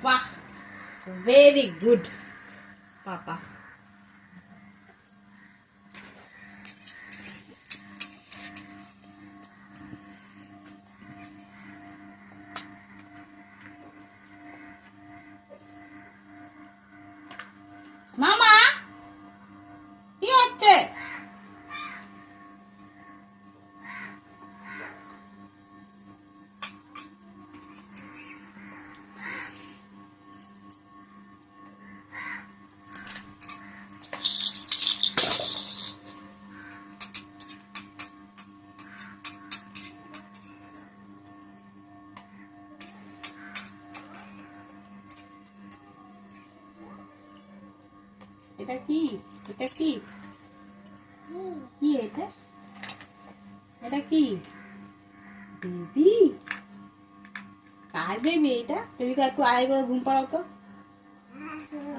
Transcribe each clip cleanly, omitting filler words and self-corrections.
বাহ, very good পাপা। মামা কি হচ্ছে? এটা কি? এটা কি? কি এটা? এটা কি বেবি? কার বেবি এটা? বেবিকে একটু আয় করে ঘুম পাড়াও তো,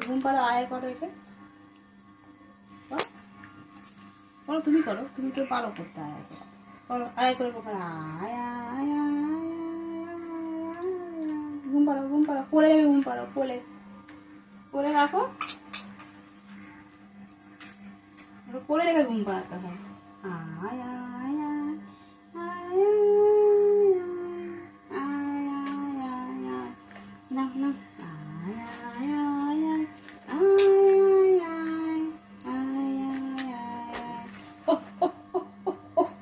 ঘুম পাড়াও, আয় করো একে। করো, তুমি করো, তুমি তো পারো করতে। আয় করো, করো আয় করে কখন আয় আয় ঘুম পাড়াও, ঘুম পাড়াও, কোলে রেখে ঘুম পাড়াও, কোলে কোলে রাখো, কোলে রেখে ঘুম পাড়াতে হয়। আয় আয় আয় না না, আয় আয় আয় আয়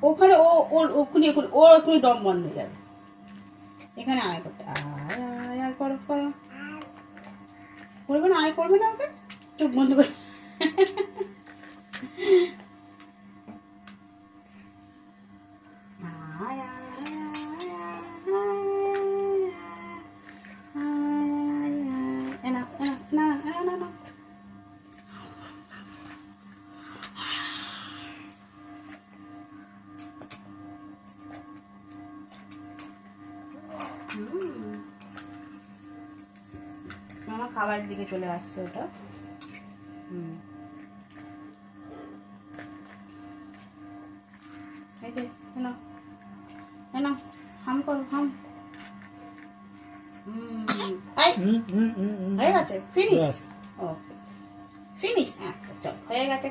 ওখানে ওর ওখানে ওর ওখানে দম বন্ধ হয়ে যাবে। এখানে আয় করতে, আয় আয় আয় করো করো, করবে না, আয় করবে না, ওকে চোখ বন্ধ করে। মামা খাবারের দিকে চলে আসছে ওটা। এই যে না না, হাম করো, হাম। হয়ে গেছে, ফিনিশ। ওকে ফিনিশ, চল হয়ে গেছে।